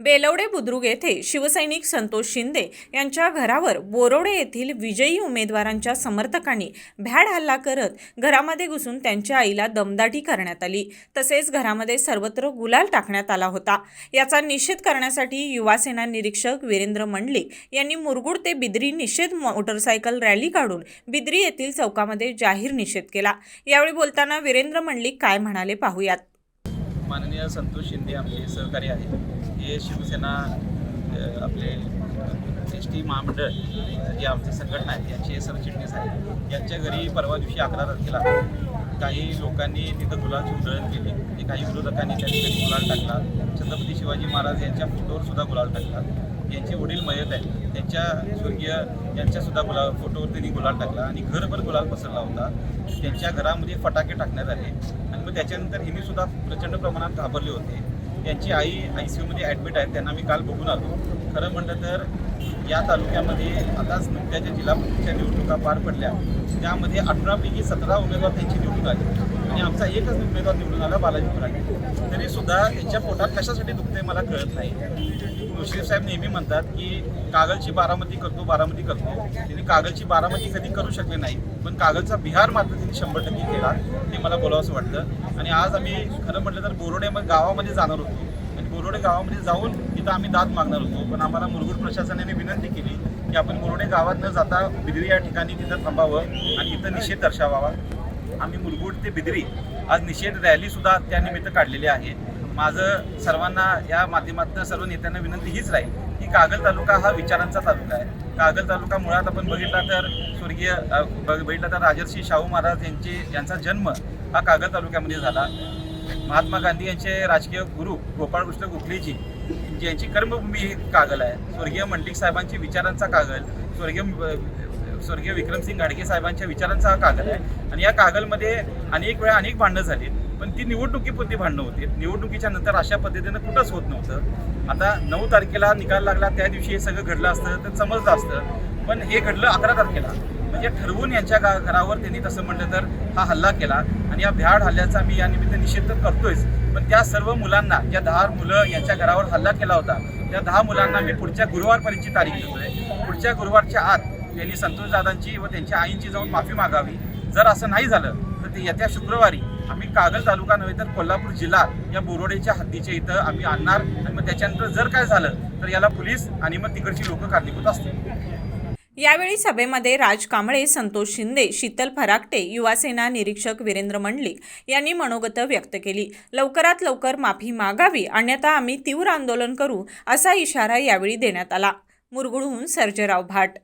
बेलवडे बुद्रुक येथे शिवसैनिक संतोष शिंदे यांच्या घरावर बोरोडे येथील विजयी उमेदवारांच्या समर्थकांनी भ्याड हल्ला करत घरामध्ये घुसून त्यांच्या आईला दमदाटी करण्यात आली। तसेच घरामध्ये सर्वत्र गुलाल टाकण्यात आला होता। याचा निषेध करण्यासाठी युवासेना निरीक्षक वीरेंद्र मंडलिक यांनी मुरगुड ते बिद्री निषेध मोटरसायकल रॅली काढून बिद्री येथील चौकामध्ये जाहीर निषेध केला। यावेळी बोलताना वीरेंद्र मंडलिक काय म्हणाले पाहूयात। माननीय संतोष शिंदे आमचे सहकारी आहेत। हे शिवसेना आपले एस.टी. महामंडळ जे आमची संघटना आहे यांचे सरचिटणीस आहेत। यांच्या घरी परवा दिवशी 11 तारखेला काही लोकांनी तिथं गुलालची उधळण केली आणि काही विरोधकांनी त्या ठिकाणी गुलाल टाकला। छत्रपती शिवाजी महाराज यांच्या फोटोवर सुद्धा गुलाल टाकला। यांचे वडील मयत आहेत, त्यांच्या स्वर्गीय यांच्यासुद्धा फोटोवर त्यांनी गुलाल टाकला आणि घरभर गुलाल पसरला होता। त्यांच्या घरामध्ये फटाके टाकण्यात आले आणि मग त्याच्यानंतर हिने सुद्धा प्रचंड प्रमाणात घाबरले होते। त्यांची आई ICUमध्ये ॲडमिट आहे, त्यांना मी काल बघून आलो। खरं म्हटलं तर या तालुक्यामध्ये आताच नुकत्याच्या जिल्हा परिषदेच्या निवडणुका पार पडल्या, त्यामध्ये 18 पैकी 17 उमेदवार त्यांची निवडून आले आणि आमचा एकच उमेदवार निवडून आला, बालाजी फराटे। तरीसुद्धा त्यांच्या पोटात कशासाठी दुखते मला कळत नाही। मुश्रीफ साहेब नेहमी म्हणतात की कागलची बारामती करतो, बारामती करतो। त्यांनी कागलची बारामती कधी करू शकले नाही, पण कागलचा बिहार मात्र त्यांनी 100% केला, हे मला बोलावंसं वाटतं। आणि आज आम्ही खरं म्हटलं तर बोरोडे गावामध्ये जाणार होतो आणि बोरोडे गावामध्ये जाऊन इथं आम्ही दाद मागणार होतो, पण आम्हाला मुरगुड प्रशासनाने विनंती केली की आपण बोरोडे गावात न जाता बिद्री या ठिकाणी तिथं थांबावं आणि इथं निषेध दर्शवावा। आम्ही मुरगुड ते बिद्री आज निषेध रॅलीसुद्धा त्यानिमित्त काढलेली आहे। माझं सर्वांना या माध्यमातून सर्व नेत्यांना विनंती हीच राहील की कागल तालुका हा विचारांचा तालुका आहे। कागल तालुका मुळात आपण बघितला तर राजर्षी शाहू महाराज यांचा जन्म हा कागल तालुक्यामध्ये झाला। महात्मा गांधी यांचे राजकीय गुरु गोपाळकृष्ण गोखलेजी यांची कर्मभूमी ही कागल आहे। स्वर्गीय मंडलिक साहेबांची विचारांचा कागल, स्वर्गीय विक्रमसिंग घाडगे साहेबांच्या विचारांचा हा कागल आहे। आणि या कागलमध्ये अनेक वेळा अनेक भांडणं झाली, पण ती निवडणुकीपुरती भांडणं होती। निवडणुकीच्या नंतर अशा पद्धतीनं कुठंच होत नव्हतं। आता 9 तारखेला निकाल लागला, त्या दिवशी हे सगळं घडलं असतं तर समजलं असतं, पण हे घडलं 11 तारखेला। म्हणजे ठरवून यांच्या घरावर त्यांनी तसं म्हटलं तर हा हल्ला केला आणि या भ्याड हल्ल्याचा मी या निमित्त निषेध तर करतोयच, पण त्या सर्व मुलांना, ज्या 10 मुलं यांच्या घरावर हल्ला केला होता, त्या 10 मुलांना मी पुढच्या गुरुवारपर्यंतची तारीख देतोय। पुढच्या गुरुवारच्या आत त्यांनी संतोष दादांची व त्यांच्या आईंची जाऊन माफी मागावी। जर असं नाही झालं तर ते येत्या शुक्रवारी आम्ही कागल तालुका नव्हे तर कोल्हापूर जिल्हा या बोरोडेच्या हद्दीच्या इथं आम्ही आणणार आणि मग त्याच्यानंतर जर काय झालं तर याला पोलीस आणि मग तिकडची लोक कारणीभूत असतील। यावेळी सभेमध्ये राज कांबळे, संतोष शिंदे, शीतल फराकटे, युवासेना निरीक्षक वीरेंद्र मंडलिक यांनी मनोगत व्यक्त केली। लवकरात लवकर माफी मागावी, अन्यथा आम्ही तीव्र आंदोलन करू असा इशारा यावेळी देण्यात आला। मुरगुडहून सर्जेराव भाट।